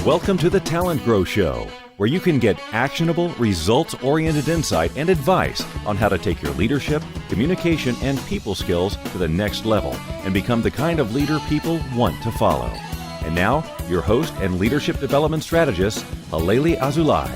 Welcome to the TalentGrow Show, where you can get actionable, results-oriented insight and advice on how to take your leadership, communication, and people skills to the next level and become the kind of leader people want to follow. And now, your host and leadership development strategist, Halelly Azulay.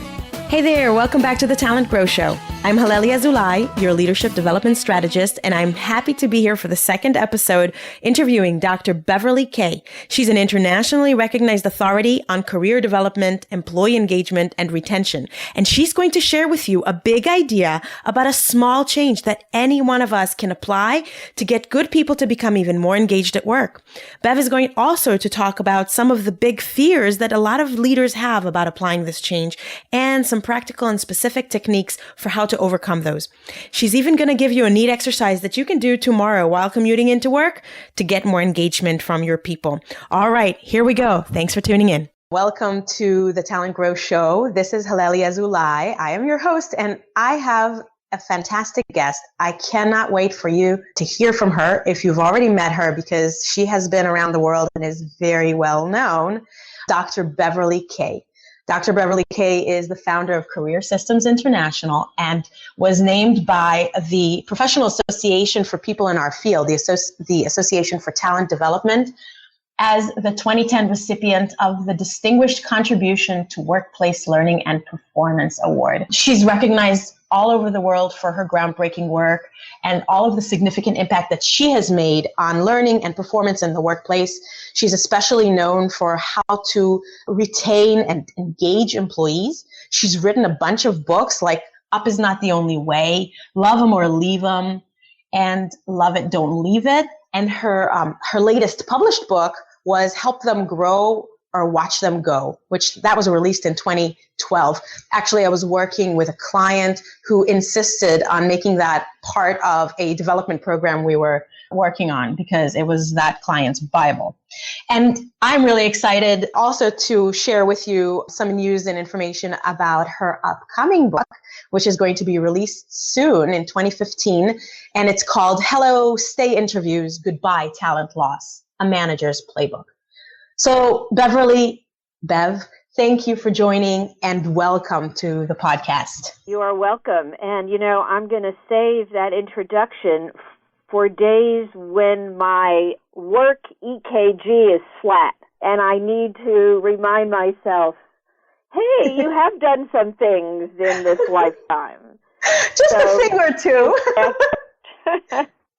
Hey there, welcome back to the TalentGrow Show. I'm Halelly Azulay, your leadership development strategist, and I'm happy to be here for the second episode interviewing Dr. Beverly Kaye. She's an internationally recognized authority on career development, employee engagement, and retention. And she's going to share with you a big idea about a small change that any one of us can apply to get good people to become even more engaged at work. Bev is going also to talk about some of the big fears that a lot of leaders have about applying this change and some practical and specific techniques for how to overcome those. She's even going to give you a neat exercise that you can do tomorrow while commuting into work to get more engagement from your people. All right, here we go. Thanks for tuning in. Welcome to the TalentGrow Show. This is Halelly Azulay. I am your host, and I have a fantastic guest. I cannot wait for you to hear from her if you've already met her, because she has been around the world and is very well known. Dr. Beverly Kaye. Dr. Beverly Kaye is the founder of Career Systems International and was named by the Professional Association for People in Our Field, the Association for Talent Development, as the 2010 recipient of the Distinguished Contribution to Workplace Learning and Performance Award. She's recognized all over the world for her groundbreaking work and all of the significant impact that she has made on learning and performance in the workplace. She's especially known for how to retain and engage employees. She's written a bunch of books like Up is Not the Only Way, Love 'Em or Leave 'Em, and Love It, Don't Leave It. And her latest published book was Help Them Grow or Watch Them Go, which that was released in 2012. Actually, I was working with a client who insisted on making that part of a development program we were working on because it was that client's Bible. And I'm really excited also to share with you some news and information about her upcoming book, which is going to be released soon in 2015. And it's called Hello, Stay Interviews, Goodbye Talent Loss, A Manager's Playbook. So Bev, thank you for joining and welcome to the podcast. You are welcome. And, I'm going to save that introduction for days when my work EKG is flat and I need to remind myself, hey, you have done some things in this lifetime. Just a thing or two.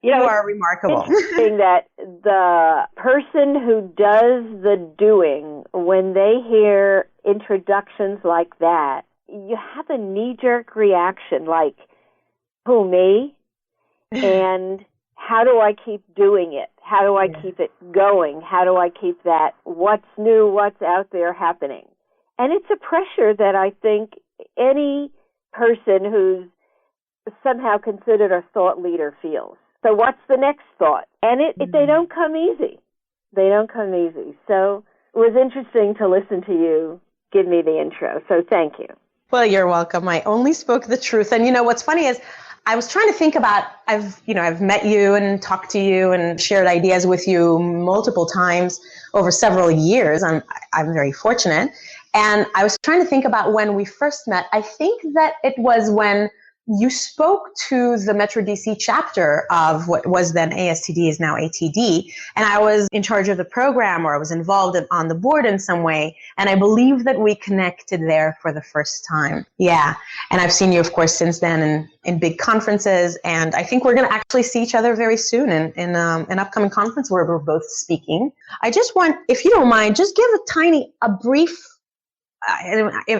You are remarkable. It's interesting that the person who does the doing, when they hear introductions like that, you have a knee-jerk reaction like, who, me? And how do I keep doing it? How do I keep it going? How do I keep that what's new, what's out there happening? And it's a pressure that I think any person who's somehow considered a thought leader feels. So what's the next thought? And they don't come easy. They don't come easy. So it was interesting to listen to you give me the intro. So thank you. Well, you're welcome. I only spoke the truth. And what's funny is I was trying to think about, I've met you and talked to you and shared ideas with you multiple times over several years. I'm very fortunate. And I was trying to think about when we first met. I think that it was when you spoke to the Metro DC chapter of what was then ASTD, is now ATD, and I was in charge of the program, or I was involved on the board in some way, and I believe that we connected there for the first time. Yeah, and I've seen you, of course, since then in big conferences, and I think we're going to actually see each other very soon in an upcoming conference where we're both speaking. I just want, if you don't mind, just give a brief,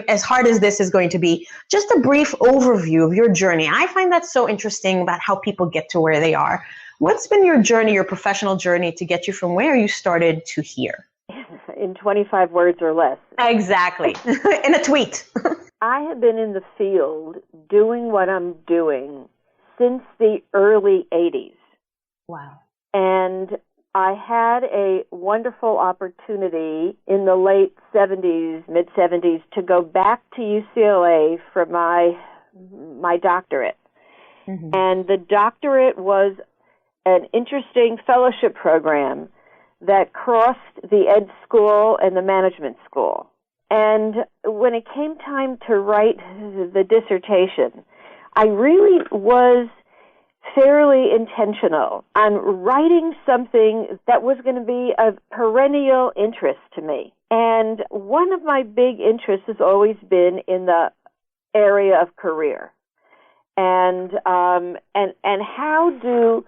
as hard as this is going to be, just a brief overview of your journey. I find that so interesting about how people get to where they are. What's been your journey, your professional journey, to get you from where you started to here? In 25 words or less. Exactly. In a tweet. I have been in the field doing what I'm doing since the early 80s. Wow. And I had a wonderful opportunity in the late 70s, mid-70s, to go back to UCLA for my doctorate. Mm-hmm. And the doctorate was an interesting fellowship program that crossed the ed school and the management school. And when it came time to write the dissertation, I really was fairly intentional on writing something that was going to be of perennial interest to me. And one of my big interests has always been in the area of career. And how do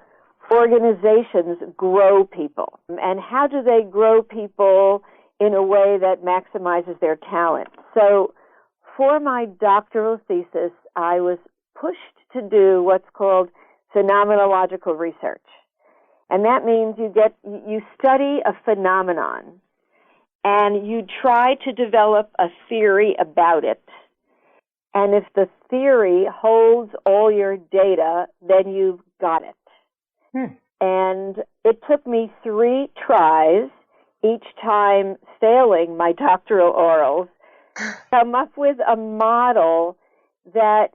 organizations grow people? And how do they grow people in a way that maximizes their talent? So for my doctoral thesis, I was pushed to do what's called phenomenological research. And that means you study a phenomenon and you try to develop a theory about it. And if the theory holds all your data, then you've got it. And it took me 3 tries, each time failing my doctoral orals, to come up with a model that,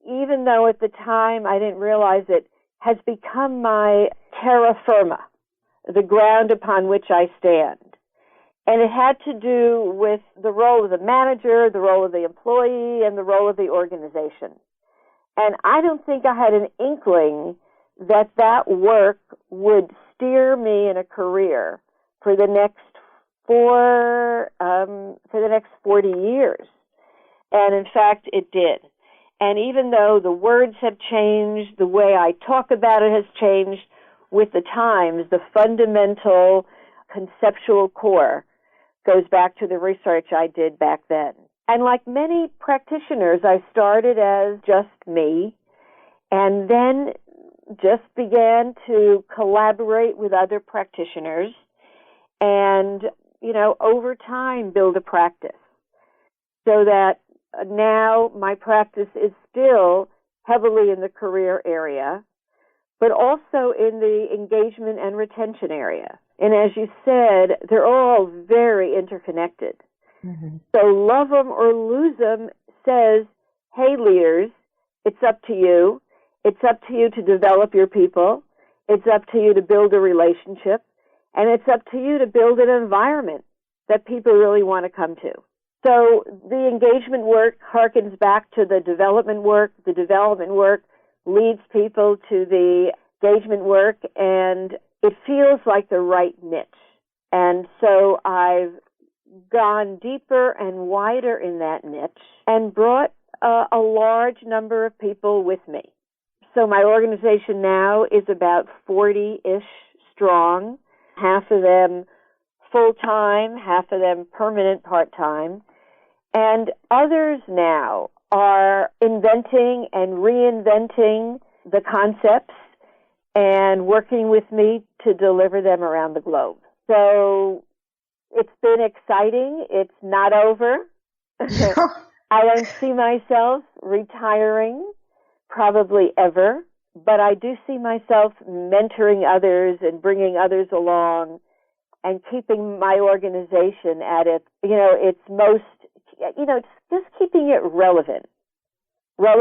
even though at the time I didn't realize it, has become my terra firma, the ground upon which I stand. And it had to do with the role of the manager, the role of the employee, and the role of the organization. And I don't think I had an inkling that work would steer me in a career for the next 40 years. And in fact, it did. And even though the words have changed, the way I talk about it has changed with the times, the fundamental conceptual core goes back to the research I did back then. And like many practitioners, I started as just me and then just began to collaborate with other practitioners and, over time build a practice so that now my practice is still heavily in the career area, but also in the engagement and retention area. And as you said, they're all very interconnected. Mm-hmm. So love them or lose them says, hey, leaders, it's up to you. It's up to you to develop your people. It's up to you to build a relationship. And it's up to you to build an environment that people really want to come to. So the engagement work harkens back to the development work. The development work leads people to the engagement work, and it feels like the right niche. And so I've gone deeper and wider in that niche and brought a large number of people with me. So my organization now is about 40-ish strong, half of them full-time, half of them permanent part-time. And others now are inventing and reinventing the concepts and working with me to deliver them around the globe. So it's been exciting. It's not over. I don't see myself retiring probably ever, but I do see myself mentoring others and bringing others along and keeping my organization at its most, it's just keeping it relevant. I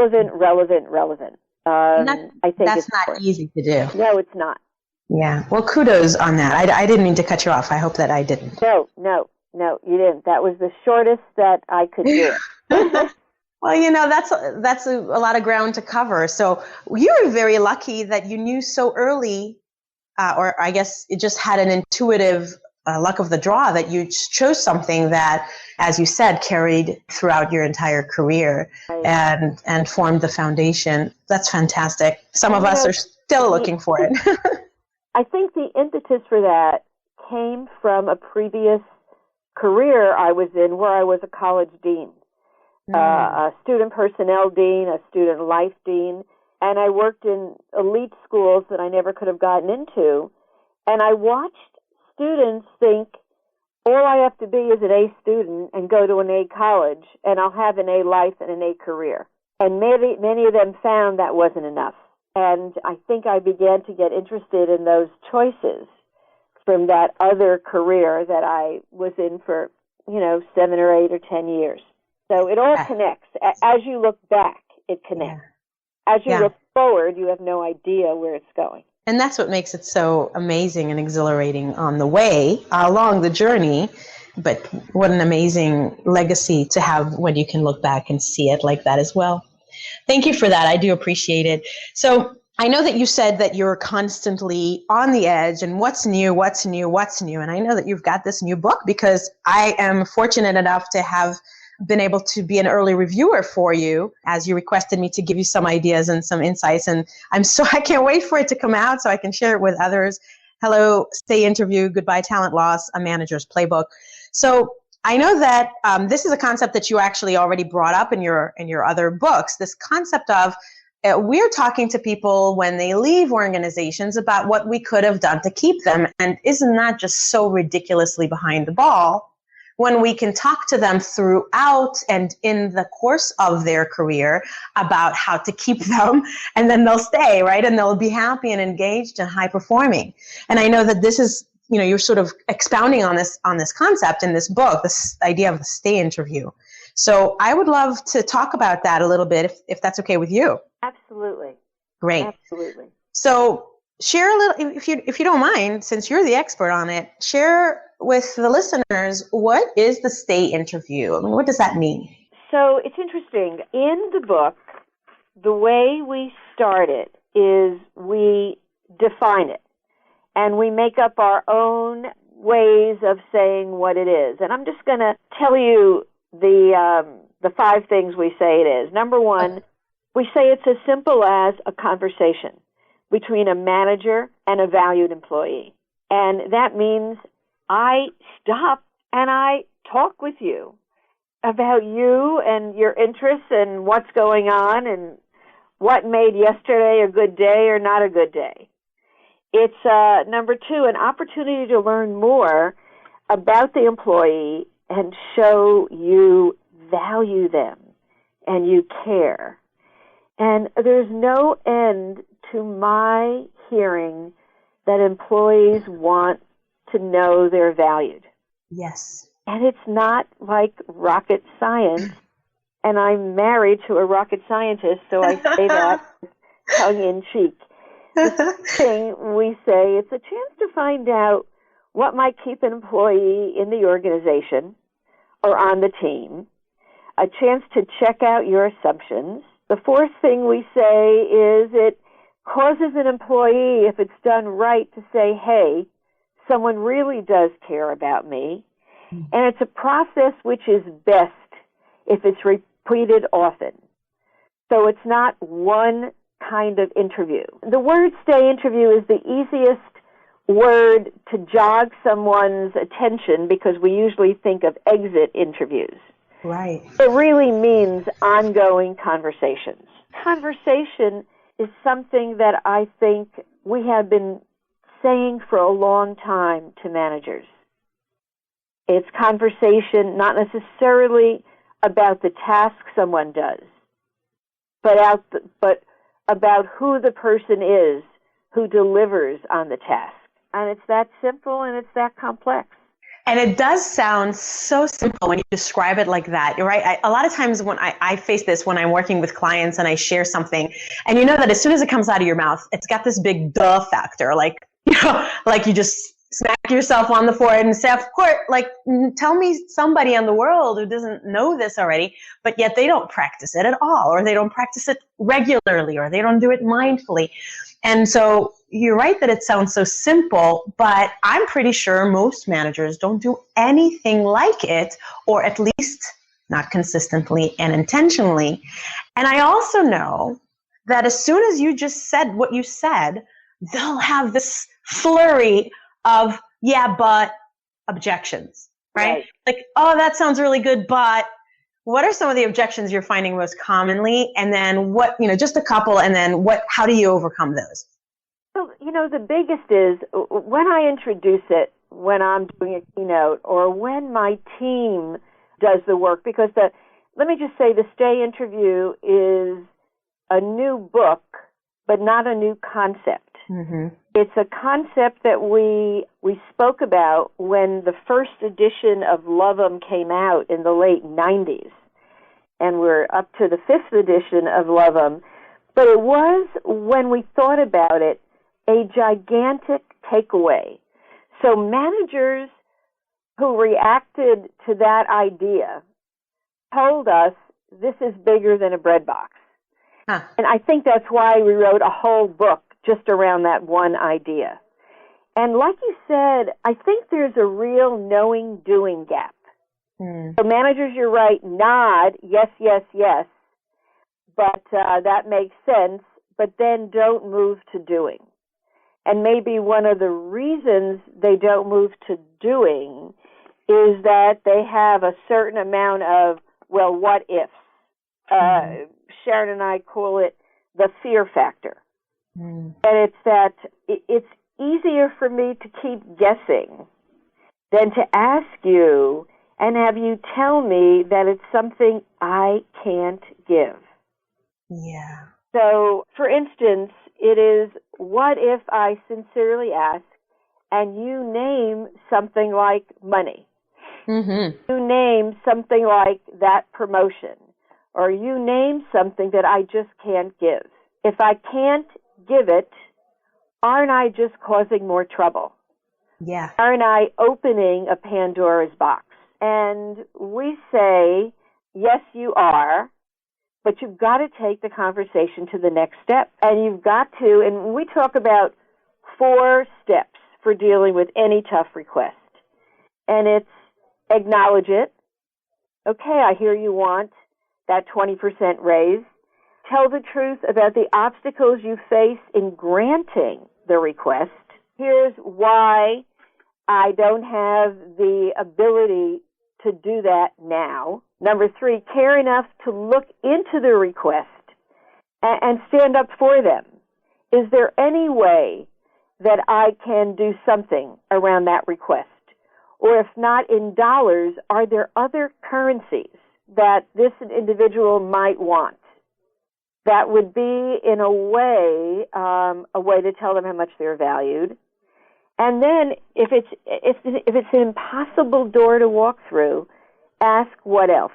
think that's not important. Easy to do. No, it's not. Yeah. Well, kudos on that. I didn't mean to cut you off. I hope that I didn't. No, you didn't. That was the shortest that I could do. Well, that's a lot of ground to cover. So you were very lucky that you knew so early, or I guess it just had an intuitive luck of the draw that you chose something that, as you said, carried throughout your entire career and formed the foundation. That's fantastic. Some of us are still looking for it. I think the impetus for that came from a previous career I was in where I was a college dean, a student personnel dean, a student life dean, and I worked in elite schools that I never could have gotten into. And I watched students think, all I have to be is an A student and go to an A college, and I'll have an A life and an A career. And many of them found that wasn't enough. And I think I began to get interested in those choices from that other career that I was in for, 7 or 8 or 10 years. So it all connects. As you look back, it connects. Yeah. As you look forward, you have no idea where it's going. And that's what makes it so amazing and exhilarating on the way, along the journey, But what an amazing legacy to have when you can look back and see it like that as well. Thank you for that. I do appreciate it. So I know that you said that you're constantly on the edge and what's new. And I know that you've got this new book because I am fortunate enough to have been able to be an early reviewer for you as you requested me to give you some ideas and some insights. And I can't wait for it to come out so I can share it with others. Hello, Stay Interview, Goodbye Talent Loss, A Manager's Playbook. So I know that this is a concept that you actually already brought up in your other books, this concept of we're talking to people when they leave organizations about what we could have done to keep them. And isn't that just so ridiculously behind the ball when we can talk to them throughout and in the course of their career about how to keep them, and then they'll stay, right? And they'll be happy and engaged and high performing. And I know that this is, you're sort of expounding on this concept in this book, this idea of the stay interview. So I would love to talk about that a little bit, if that's okay with you. Absolutely. Great. Absolutely. So share a little, if you don't mind, since you're the expert on it, share with the listeners, what is the stay interview? I mean, what does that mean? So it's interesting. In the book, the way we start it is we define it, and we make up our own ways of saying what it is. And I'm just going to tell you the 5 things we say it is. Number 1, we say it's as simple as a conversation between a manager and a valued employee. And that means I stop and I talk with you about you and your interests and what's going on and what made yesterday a good day or not a good day. It's, number 2, an opportunity to learn more about the employee and show you value them and you care. And there's no end to my hearing that employees want to know they're valued. Yes. And it's not like rocket science. And I'm married to a rocket scientist, so I say that tongue in cheek. The thing we say, it's a chance to find out what might keep an employee in the organization or on the team, a chance to check out your assumptions. The 4th thing we say is it causes an employee, if it's done right, to say, hey, someone really does care about me. And it's a process which is best if it's repeated often. So it's not one kind of interview. The word stay interview is the easiest word to jog someone's attention because we usually think of exit interviews. Right. It really means ongoing conversations. Conversation is something that I think we have been saying for a long time to managers. It's conversation not necessarily about the task someone does, but about who the person is who delivers on the task. And it's that simple and it's that complex. And it does sound so simple when you describe it like that. You're right. A lot of times when I face this when I'm working with clients and I share something, and you know that as soon as it comes out of your mouth, it's got this big duh factor. Like you just smack yourself on the forehead and say, of course, tell me somebody in the world who doesn't know this already, but yet they don't practice it at all, or they don't practice it regularly, or they don't do it mindfully. And so you're right that it sounds so simple, but I'm pretty sure most managers don't do anything like it, or at least not consistently and intentionally. And I also know that as soon as you just said what you said, they'll have this flurry of, yeah, but objections, right? Like, oh, that sounds really good, but what are some of the objections you're finding most commonly? And then what, just a couple, and then how do you overcome those? Well, the biggest is when I introduce it, when I'm doing a keynote, or when my team does the work, because let me just say the Stay interview is a new book, but not a new concept. Mm-hmm. It's a concept that we spoke about when the first edition of Love 'Em came out in the late 90s. And we're up to the 5th edition of Love 'Em. But it was, when we thought about it, a gigantic takeaway. So managers who reacted to that idea told us this is bigger than a bread box. Huh. And I think that's why we wrote a whole book just around that one idea. And like you said, I think there's a real knowing-doing gap. So managers, you're right, nod, yes, yes, yes, but that makes sense, but then don't move to doing. And maybe one of the reasons they don't move to doing is that they have a certain amount of, well, what ifs. Sharon and I call it the fear factor. And it's that it's easier for me to keep guessing than to ask you and have you tell me that it's something I can't give. Yeah. So, for instance, it is, what if I sincerely ask and you name something like money? You name something like that promotion, or you name something that I just can't give. If I can't give it, aren't I just causing more trouble? Yeah. Aren't I opening a Pandora's box? And we say, yes, you are, but you've got to take the conversation to the next step. And you've got to, and we talk about 4 steps for dealing with any tough request. And it's acknowledge it. Okay, I hear you want that 20% raise. Tell the truth about the obstacles you face in granting the request. Here's why I don't have the ability to do that now. Number 3, care enough to look into the request and stand up for them. Is there any way that I can do something around that request? Or if not in dollars, are there other currencies that this individual might want? That would be, in a way to tell them how much they're valued. And then, if it's an impossible door to walk through, ask what else.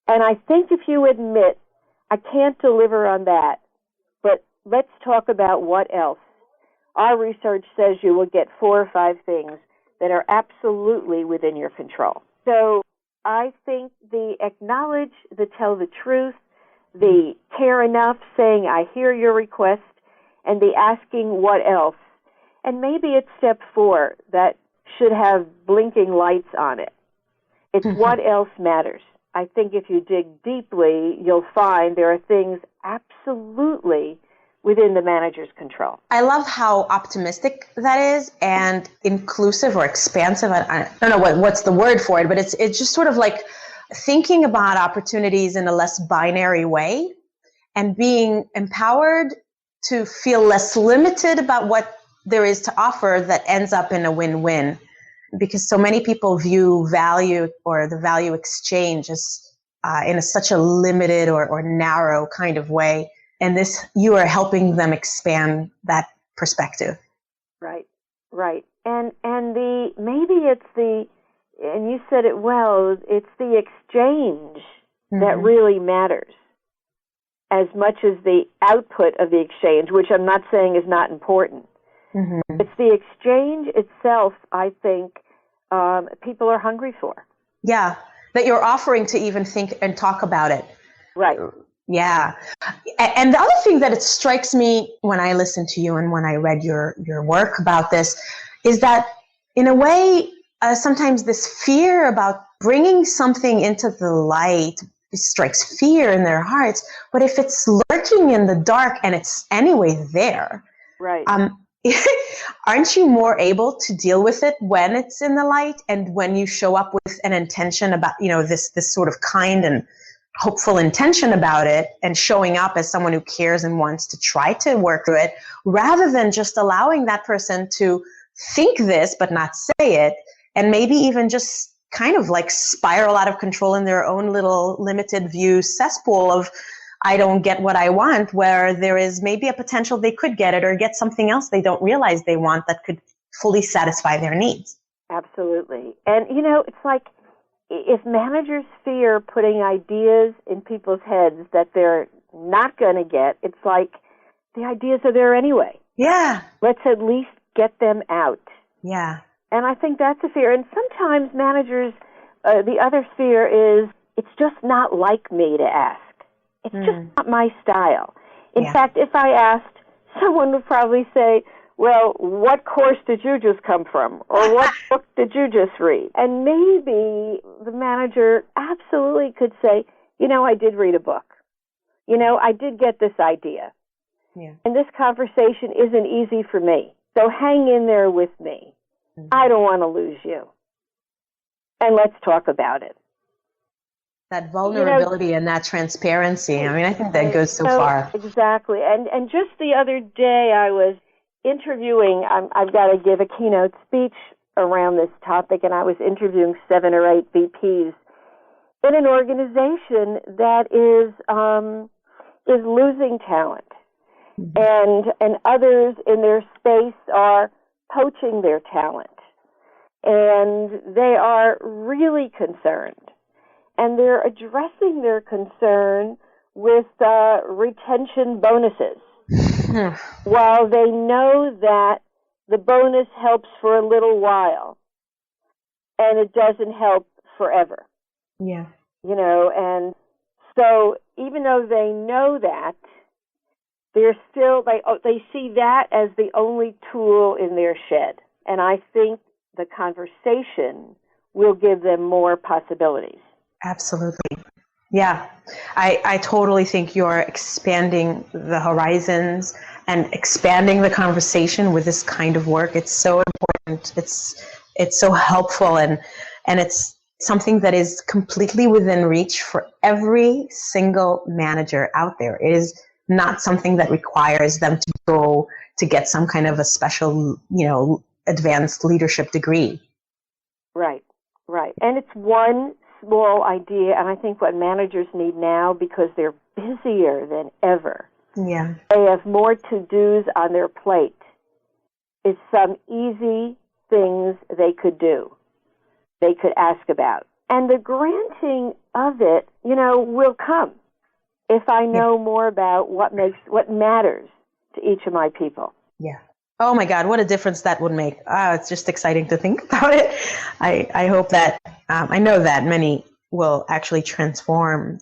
And I think if you admit, I can't deliver on that, but let's talk about what else. Our research says you will get 4 or 5 things that are absolutely within your control. So I think the acknowledge, the tell the truth, the care enough, saying I hear your request, and the asking what else. And maybe it's step 4 that should have blinking lights on it. It's what else matters. I think if you dig deeply, you'll find there are things absolutely within the manager's control. I love how optimistic that is, and inclusive or expansive. I don't know what's the word for it, but it's just sort of like thinking about opportunities in a less binary way and being empowered to feel less limited about what there is to offer that ends up in a win-win. Because so many people view value or the value exchange as in such a limited or narrow kind of way. And this, you are helping them expand that perspective. Right. And and you said it well, it's the exchange that really matters as much as the output of the exchange, which I'm not saying is not important. It's the exchange itself, I think, people are hungry for. Yeah, that you're offering to even think and talk about it. Right. Yeah. And the other thing that it strikes me when I listen to you and when I read your work about this is that, in a way, sometimes this fear about bringing something into the light strikes fear in their hearts. But if it's lurking in the dark and it's anyway there, right. Aren't you more able to deal with it when it's in the light and when you show up with an intention about, this sort of kind and hopeful intention about it, and showing up as someone who cares and wants to try to work through it, rather than just allowing that person to think this but not say it, and maybe even just kind of like spiral out of control in their own little limited view cesspool of, I don't get what I want, where there is maybe a potential they could get it or get something else they don't realize they want that could fully satisfy their needs. Absolutely. And, it's like if managers fear putting ideas in people's heads that they're not going to get, it's like the ideas are there anyway. Yeah. Let's at least get them out. Yeah. And I think that's a fear. And sometimes managers, the other fear is, it's just not like me to ask. It's just not my style. In fact, if I asked, someone would probably say, well, what course did you just come from? Or what book did you just read? And maybe the manager absolutely could say, I did read a book. I did get this idea. Yeah. And this conversation isn't easy for me. So hang in there with me. I don't want to lose you. And let's talk about it. That vulnerability and that transparency. I mean, I think that goes so far. Exactly. And just the other day I was interviewing, I've got to give a keynote speech around this topic, and I was interviewing 7 or 8 VPs in an organization that is losing talent. And others in their space are poaching their talent. And they are really concerned. And they're addressing their concern with retention bonuses. While they know that the bonus helps for a little while, and it doesn't help forever. Yeah. And so even though they know that, they're still, they see that as the only tool in their shed. And I think the conversation will give them more possibilities. Absolutely. Yeah. I totally think you're expanding the horizons and expanding the conversation with this kind of work. It's so important. It's so helpful, and it's something that is completely within reach for every single manager out there. It is not something that requires them to go to get some kind of a special, advanced leadership degree. Right. And it's one small idea, and I think what managers need now, because they're busier than ever. Yeah. They have more to-dos on their plate. Is some easy things they could do, they could ask about. And the granting of it, will come if I know more about what matters to each of my people. Yeah. Oh my God, what a difference that would make. It's just exciting to think about it. I hope that, I know that many will actually transform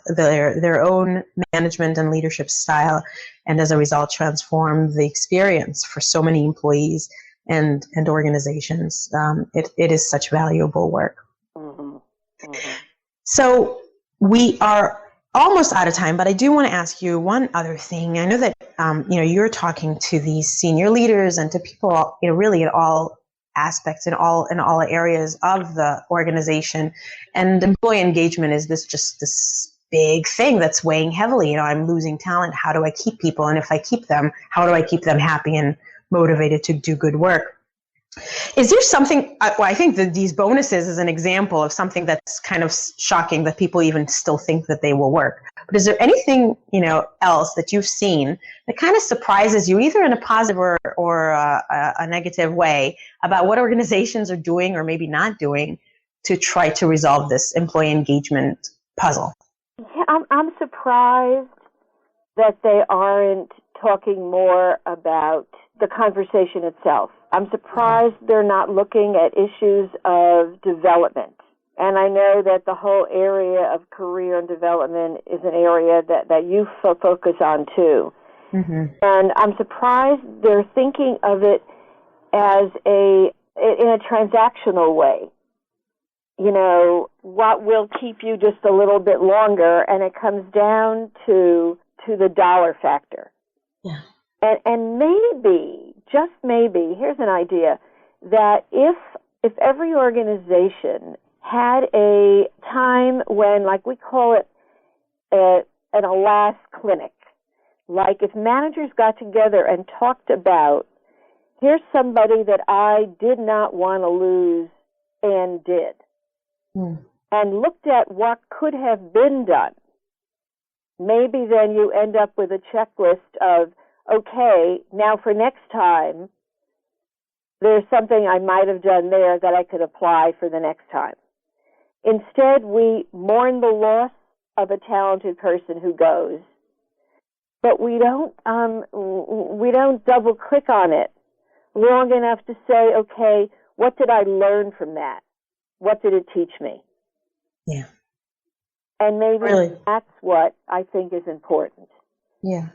their own management and leadership style, and as a result transform the experience for so many employees and organizations. It is such valuable work. Mm-hmm. Mm-hmm. So we are almost out of time, but I do want to ask you one other thing. I know that you're talking to these senior leaders and to people, really in all aspects, in all areas of the organization, and employee engagement is this big thing that's weighing heavily. I'm losing talent. How do I keep people? And if I keep them, how do I keep them happy and motivated to do good work? Is there something, I think that these bonuses is an example of something that's kind of shocking that people even still think that they will work. But is there anything, else that you've seen that kind of surprises you, either in a positive or a negative way, about what organizations are doing or maybe not doing to try to resolve this employee engagement puzzle? Yeah, I'm surprised that they aren't talking more about the conversation itself. I'm surprised they're not looking at issues of development. And I know that the whole area of career and development is an area that you focus on too. Mm-hmm. And I'm surprised they're thinking of it as in a transactional way. What will keep you just a little bit longer, and it comes down to the dollar factor. Yeah. And maybe, just maybe, here's an idea, that if every organization had a time when, like we call it an alas clinic, like if managers got together and talked about, here's somebody that I did not want to lose and did, and looked at what could have been done, maybe then you end up with a checklist of, okay, now for next time, there's something I might have done there that I could apply for the next time. Instead, we mourn the loss of a talented person who goes, but we don't double click on it long enough to say, okay, what did I learn from that? What did it teach me? Yeah. And maybe Really? that's what I think is important. Yeah.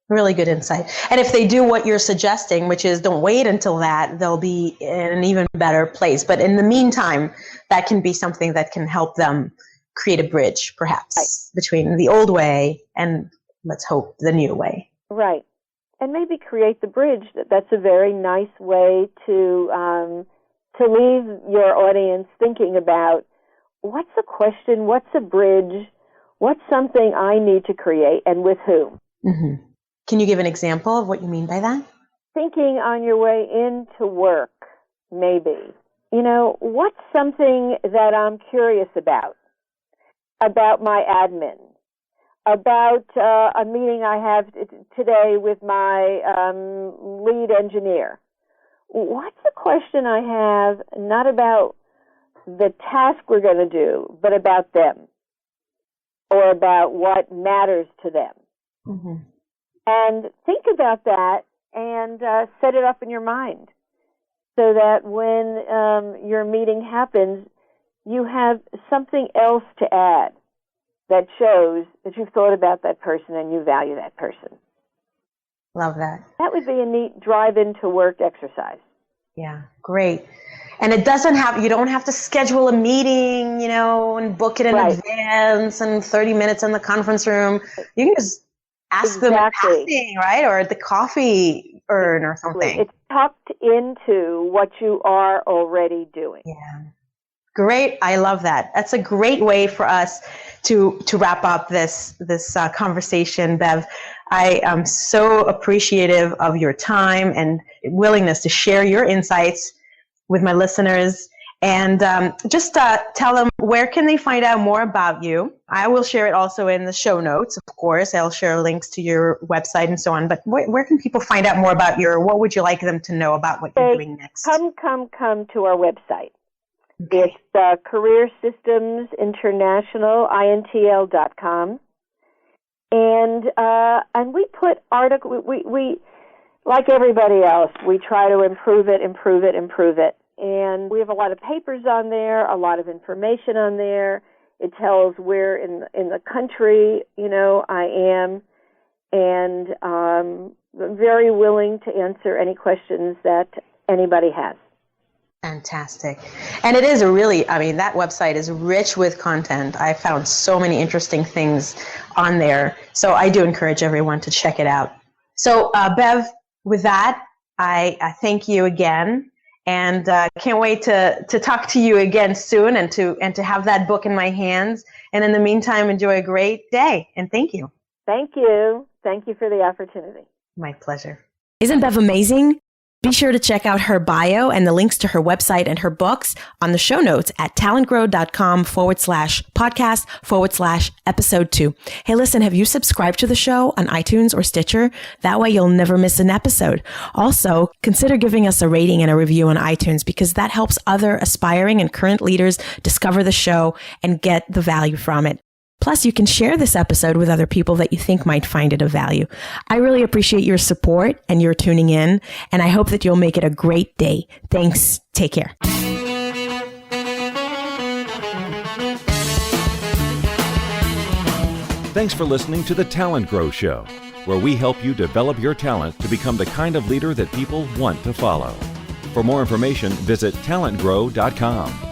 Really good insight. And if they do what you're suggesting, which is don't wait until that, they'll be in an even better place. But in the meantime, that can be something that can help them create a bridge, perhaps, between the old way and, let's hope, the new way. Right. And maybe create the bridge. That's a very nice way to leave your audience thinking about what's a question, what's a bridge, what's something I need to create, and with whom. Mm-hmm. Can you give an example of what you mean by that? Thinking on your way into work, maybe. What's something that I'm curious about my admin, about a meeting I have today with my lead engineer. What's the question I have, not about the task we're going to do, but about them, or about what matters to them? Mm-hmm. And think about that and set it up in your mind so that when your meeting happens, you have something else to add that shows that you've thought about that person and you value that person. Love that. That would be a neat drive into work exercise. Yeah, great. And you don't have to schedule a meeting, and book it in advance and 30 minutes in the conference room. You can just ask them at passing, right? Or at the coffee urn or something. It's tucked into what you are already doing. Yeah. Great. I love that. That's a great way for us to wrap up this conversation, Bev. I am so appreciative of your time and willingness to share your insights with my listeners. And just tell them, where can they find out more about you? I will share it also in the show notes, of course. I'll share links to your website and so on. But where can people find out more about what would you like them to know about what you're doing next? Come to our website. Okay. It's Career Systems International, intl.com. And we put articles, we like everybody else, we try to improve it. And we have a lot of papers on there, a lot of information on there. It tells where in the country, I am. And I'm very willing to answer any questions that anybody has. Fantastic. And it is that website is rich with content. I found so many interesting things on there. So I do encourage everyone to check it out. So Bev, with that, I thank you again. And can't wait to talk to you again soon and to have that book in my hands. And in the meantime, enjoy a great day. And thank you. Thank you. Thank you for the opportunity. My pleasure. Isn't Bev amazing? Be sure to check out her bio and the links to her website and her books on the show notes at talentgrow.com/podcast/episode2. Hey, listen, have you subscribed to the show on iTunes or Stitcher? That way you'll never miss an episode. Also, consider giving us a rating and a review on iTunes because that helps other aspiring and current leaders discover the show and get the value from it. Plus, you can share this episode with other people that you think might find it of value. I really appreciate your support and your tuning in, and I hope that you'll make it a great day. Thanks. Take care. Thanks for listening to the Talent Grow Show, where we help you develop your talent to become the kind of leader that people want to follow. For more information, visit talentgrow.com.